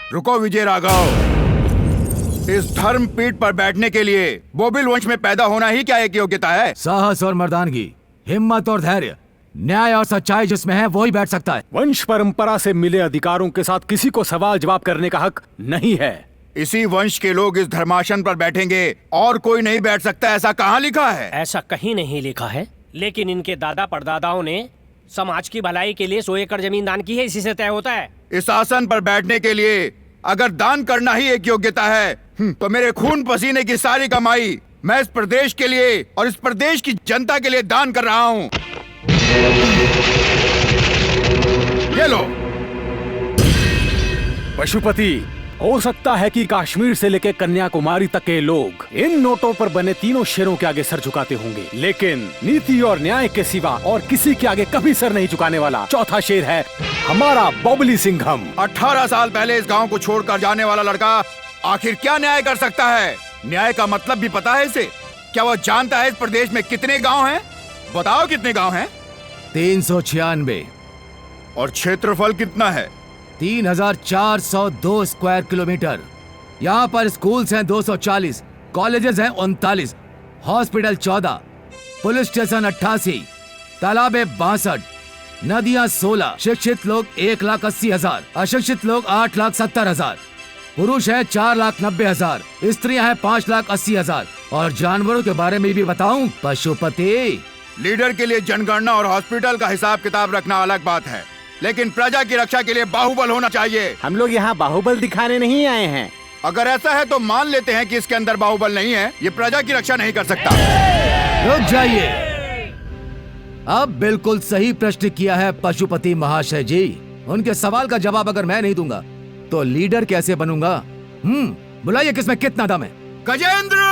रुको विजय राघव, इस धर्म पीठ पर बैठने के लिए बोबिल वंश में पैदा होना ही क्या एक योग्यता है? साहस और मर्दानगी, हिम्मत और धैर्य, न्याय और सच्चाई जिसमें है वही बैठ सकता है। वंश परंपरा से मिले अधिकारों के साथ किसी को सवाल जवाब करने का हक नहीं है। इसी वंश के लोग इस धर्मासन पर बैठेंगे और कोई नहीं बैठ सकता, ऐसा कहाँ लिखा है? ऐसा कहीं नहीं लिखा है, लेकिन इनके दादा परदादाओं ने समाज की भलाई के लिए 100 एकड़ जमीन दान की है, इसी से तय होता है। इस आसन पर बैठने के लिए अगर दान करना ही एक योग्यता है, तो मेरे खून पसीने की सारी कमाई मैं इस प्रदेश के लिए और इस प्रदेश की जनता के लिए दान कर रहा हूँ। ये लो। पशुपति, हो सकता है कि कश्मीर से लेकर कन्याकुमारी तक के लोग इन नोटों पर बने तीनों शेरों के आगे सर झुकाते होंगे, लेकिन नीति और न्याय के सिवा और किसी के आगे कभी सर नहीं झुकाने वाला चौथा शेर है हमारा बोबली सिंघम। 18 साल पहले इस गांव को छोड़कर जाने वाला लड़का आखिर क्या न्याय कर सकता है? न्याय का मतलब भी पता है इसे? क्या वो जानता है इस प्रदेश में कितने गांव हैं? बताओ कितने गांव हैं? 396। और क्षेत्रफल कितना है? 3402 स्क्वायर किलोमीटर। यहाँ पर स्कूल्स हैं 240, कॉलेजेस हैं 39, हॉस्पिटल 14, पुलिस स्टेशन 88, तालाबे 62, नदियाँ 16, शिक्षित लोग 1,80,000, अशिक्षित लोग 8,70,000, पुरुष है 4,90,000, स्त्रियां हैं 5,80,000। और जानवरों के बारे में भी बताऊं पशुपति? लीडर के लिए जनगणना और हॉस्पिटल का हिसाब किताब रखना अलग बात है, लेकिन प्रजा की रक्षा के लिए बाहुबल होना चाहिए। हम लोग यहाँ बाहुबल दिखाने नहीं आए हैं। अगर ऐसा है तो मान लेते हैं कि इसके अंदर बाहुबल नहीं है, ये प्रजा की रक्षा नहीं कर सकता। रुक जाइए, अब बिल्कुल सही प्रश्न किया है पशुपति महाशय जी। उनके सवाल का जवाब अगर मैं नहीं दूंगा तो लीडर कैसे बनूंगा? बुलाइए किसमें कितना दम है। गजेंद्र!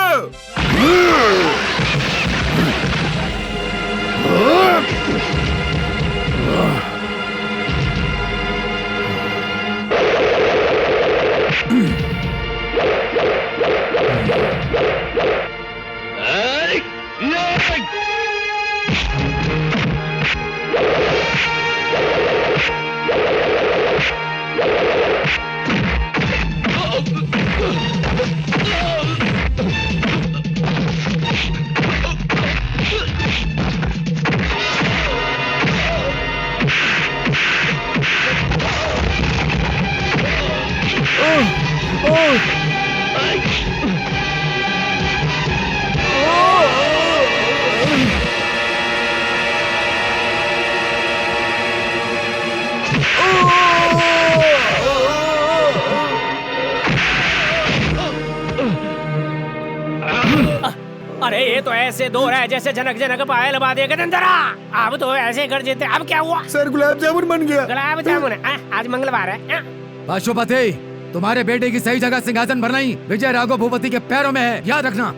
अरे ये तो ऐसे दो है जैसे जनक जनक पायल बाधे गजेंद्रा। अब तो ऐसे कर देते। अब क्या हुआ? सर गुलाब जामुन बन गया। गुलाब जामुन आज मंगलवार है। पशुपति, तुम्हारे बेटे की सही जगह सिंहासन पर नहीं, विजय राघव भूपति के पैरों में है, याद रखना।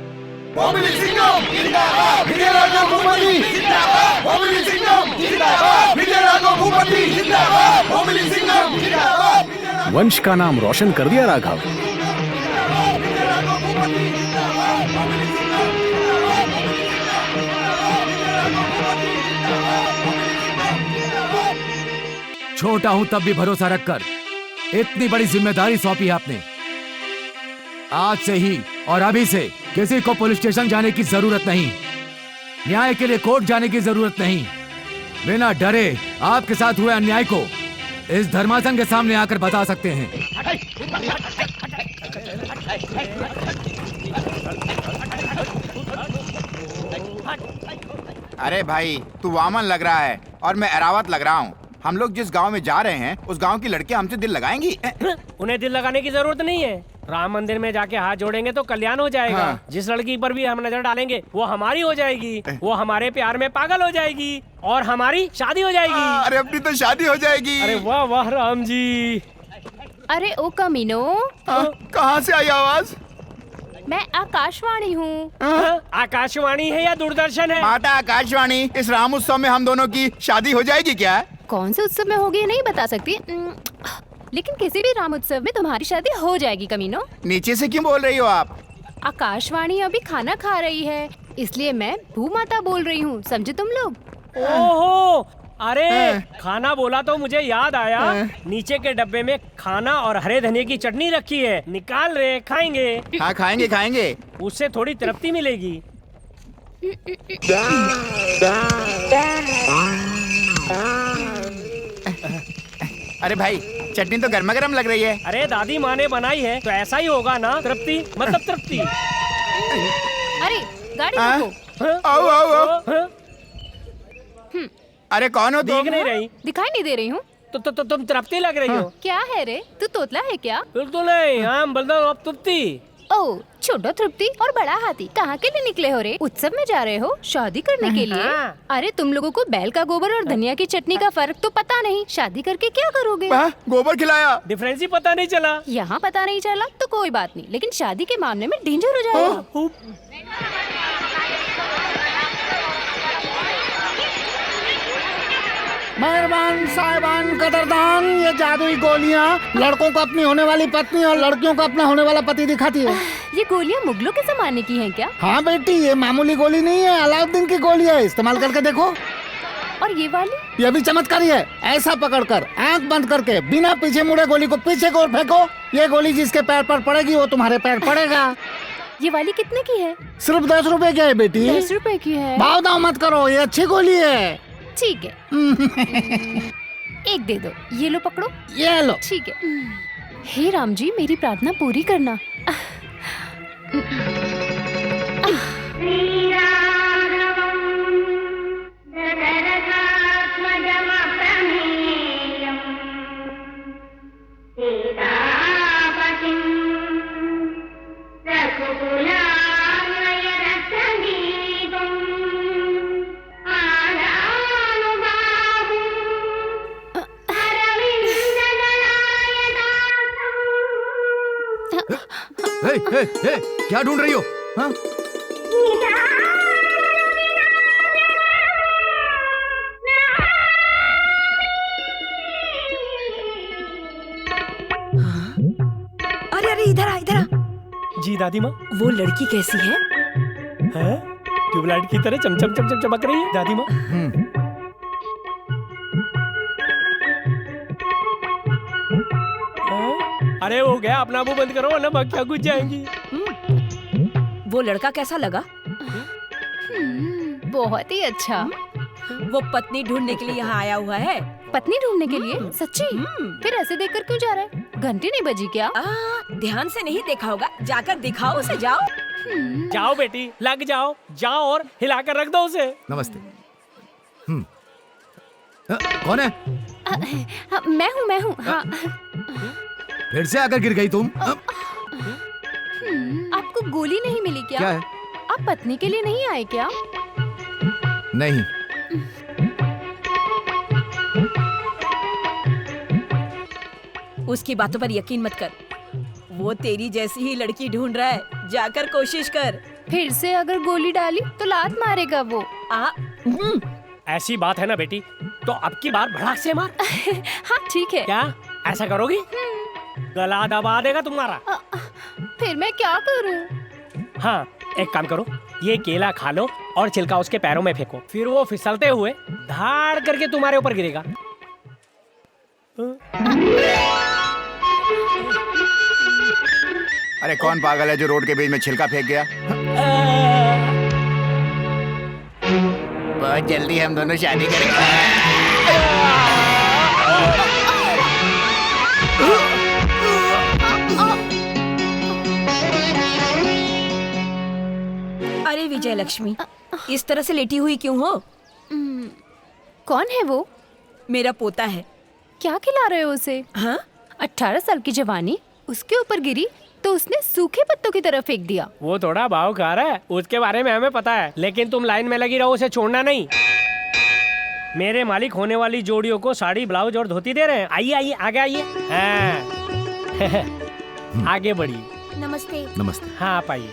बोबिल सिंघम जिंदाबाद, विजय राघव भूपति जिंदाबाद, बोबिल सिंघम जिंदाबाद, विजय राघव भूपति जिंदाबाद, बोबिल सिंघम जिंदाबाद। वंश का नाम रोशन कर दिया राघव। छोटा हूं तब भी भरोसा रखकर इतनी बड़ी जिम्मेदारी सौंपी है आपने। आज से ही और अभी से किसी को पुलिस स्टेशन जाने की जरूरत नहीं, न्याय के लिए कोर्ट जाने की जरूरत नहीं। बिना डरे आपके साथ हुए अन्याय को इस धर्मासन के सामने आकर बता सकते हैं। अरे भाई, तू वामन लग रहा है और मैं एरावत लग रहा हूँ। हम लोग जिस गांव में जा रहे हैं उस गांव की लड़कियां हमसे दिल लगाएंगी। उन्हें दिल लगाने की जरूरत नहीं है। राम मंदिर में जाके हाथ जोड़ेंगे तो कल्याण हो जाएगा। हाँ। जिस लड़की पर भी हम नजर डालेंगे वो हमारी हो जाएगी, वो हमारे प्यार में पागल हो जाएगी और हमारी शादी हो जाएगी। अरे अपनी तो शादी हो जाएगी। अरे वाह वाह राम जी। अरे ओ कमीनो, कहाँ से आई आवाज? मैं आकाशवाणी हूँ। आकाशवाणी है या दूरदर्शन है? माता आकाशवाणी, इस राम उत्सव में हम दोनों की शादी हो जाएगी क्या? कौन से उत्सव में होगी नहीं बता सकती, लेकिन किसी भी राम उत्सव में तुम्हारी शादी हो जाएगी कमीनो। नीचे से क्यों बोल रही हो आप? आकाशवाणी अभी खाना खा रही है, इसलिए मैं भूमाता बोल रही हूँ, समझे तुम लोग? ओहो, अरे खाना बोला तो मुझे याद आया, नीचे के डब्बे में खाना और हरे धनिया की चटनी रखी है, निकाल रहे, खाएंगे। हाँ खाएंगे खाएंगे। उससे थोड़ी तृप्ति मिलेगी। अरे भाई चटनी तो गर्मा गर्म लग रही है। अरे दादी माँ ने बनाई है तो ऐसा ही होगा ना, तृप्ति मतलब तृप्ति। अरे गाड़ी हाँ? रोको। आओ आओ आओ। हाँ? अरे कौन हो देख तुम? नहीं रही दिखाई नहीं दे रही हूँ। तो तुम तृप्ति लग रही हो। क्या है रे, तू तोतला है क्या? बिल्कुल नहीं, हम बलदान अब तृप्ति। ओ छोटा तृप्ति और बड़ा हाथी कहाँ के लिए निकले हो रे? उत्सव में जा रहे हो? शादी करने के लिए? हाँ। अरे तुम लोगों को बैल का गोबर और धनिया की चटनी का फर्क तो पता नहीं, शादी करके क्या करोगे? वाह, गोबर खिलाया। डिफरेंस ही पता नहीं चला। यहाँ पता नहीं चला तो कोई बात नहीं, लेकिन शादी के मामले में डेंजर हो जाएगा। मेहरबान साहिबान कदरदान, ये जादुई गोलियां लड़कों को अपनी होने वाली पत्नी और लड़कियों को अपना होने वाला पति दिखाती है। ये गोलियाँ मुगलों के जमाने की हैं क्या? हाँ बेटी, ये मामूली गोली नहीं है, अलाउद्दीन की गोली है, इस्तेमाल करके देखो। और ये वाली? ये भी चमत्कारी है। ऐसा पकड़कर आंख बंद करके बिना पीछे मुड़े गोली को पीछे की ओर फेंको। ये गोली जिसके पैर पर पड़ेगी वो तुम्हारे पैर पड़ेगा। ये वाली कितने की है? सिर्फ 10 रुपए की है बेटी। 10 रुपए की है। भाव दाव मत करो, ये अच्छी गोली है। ठीक है। एक दे दो, ये लो पकड़ो। ये लो। ठीक है। हे राम जी, मेरी प्रार्थना पूरी करना। हे, क्या ढूंढ रही हो? हाँ? अरे अरे इधर आ इधर आ। जी दादी माँ। वो लड़की कैसी है? है? ट्यूबलाइट की तरह चमचम चमचम चमक रही है दादी माँ। अरे हो गया, अपना मुंह बंद करो वरना मक्खियाँ घुस जाएंगी। वो लड़का कैसा लगा? बहुत ही अच्छा। वो पत्नी ढूंढने के लिए यहाँ आया हुआ है। पत्नी ढूंढने के लिए? सच्ची? फिर ऐसे देखकर क्यों जा रहा है? घंटी नहीं बजी क्या? ध्यान से नहीं देखा होगा, जाकर दिखाओ उसे, जाओ। जाओ बेटी, लग जाओ, जाओ और हिलाकर रख दो उसे। नमस्ते। कौन है? मैं हूँ। हाँ। फिर से आकर गिर गई तुम? आपको गोली नहीं मिली क्या? क्या है? आप पत्नी के लिए नहीं आए क्या? नहीं। उसकी बातों पर यकीन मत कर, वो तेरी जैसी ही लड़की ढूंढ रहा है, जाकर कोशिश कर। फिर से अगर गोली डाली तो लात मारेगा वो। ऐसी बात है ना बेटी, तो अब की बार भड़ाक से मार। हाँ ठीक है। क्या ऐसा करोगी? गला दबा देगा तुम्हारा। फिर मैं क्या करूं? हाँ एक काम करो, ये केला खा लो और छिलका उसके पैरों में फेंको, फिर वो फिसलते हुए धाड़ करके तुम्हारे ऊपर गिरेगा। अरे कौन पागल है जो रोड के बीच में छिलका फेंक गया? बहुत जल्दी हम दोनों शादी करेंगे। अरे विजय लक्ष्मी, इस तरह से लेटी हुई क्यों हो? कौन है वो? मेरा पोता है। क्या खिला रहे हो उसे? हाँ? 18 साल की जवानी उसके ऊपर गिरी तो उसने सूखे पत्तों की तरफ फेंक दिया। वो थोड़ा भाव खा रहा है, उसके बारे में हमें पता है, लेकिन तुम लाइन में लगी रहो, उसे छोड़ना नहीं। मेरे मालिक होने वाली जोड़ियों को साड़ी, ब्लाउज और धोती दे रहे हैं। आइए आइए आगे आइए। हाँ। आगे बढ़िए। नमस्ते। नमस्ते। हाँ आप आइए।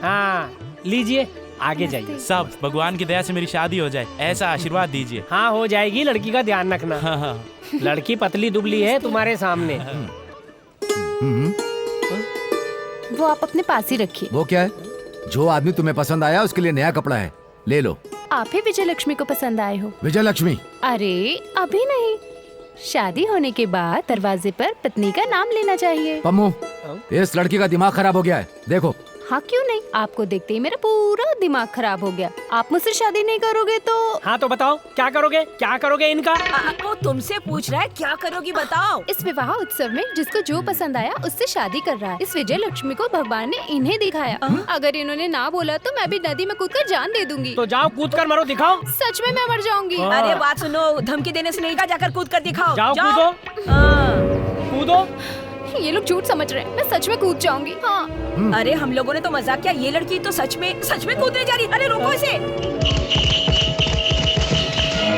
हाँ लीजिए, आगे जाइए। सब भगवान की दया से मेरी शादी हो जाए, ऐसा आशीर्वाद दीजिए। हाँ हो जाएगी, लड़की का ध्यान रखना। हाँ। लड़की पतली दुबली है तुम्हारे सामने। वो आप अपने पास ही रखिए। वो क्या है? जो आदमी तुम्हें पसंद आया उसके लिए नया कपड़ा है, ले लो। आप ही विजय लक्ष्मी को पसंद आए हो। विजय लक्ष्मी? अरे अभी नहीं, शादी होने के बाद दरवाजे पर पत्नी का नाम लेना चाहिए। पम्मू, इस लड़की का दिमाग खराब हो गया है, देखो। हाँ क्यों नहीं, आपको देखते ही मेरा पूरा दिमाग खराब हो गया। आप मुझसे शादी नहीं करोगे तो? हाँ तो बताओ क्या करोगे, क्या करोगे इनका? वो तुमसे पूछ रहा है क्या करोगी बताओ। इस विवाह उत्सव में जिसको जो पसंद आया उससे शादी कर रहा है। इस विजय लक्ष्मी को भगवान ने इन्हें दिखाया। अगर इन्होंने ना बोला तो मैं भी नदी में कूदकर जान दे दूंगी। तो जाओ कूद कर मरो, दिखाओ। सच में मैं मर जाऊंगी। अरे बात सुनो, धमकी देने से नहीं कहा, जाकर कूद कर दिखाओ। जाओ कूदो। हाँ। कूदो। ये लोग झूठ समझ रहे हैं, मैं सच में कूद जाऊंगी। हाँ। अरे हम लोगों ने तो मजाक किया, ये लड़की तो सच में कूदने जा रही। अरे रोको इसे।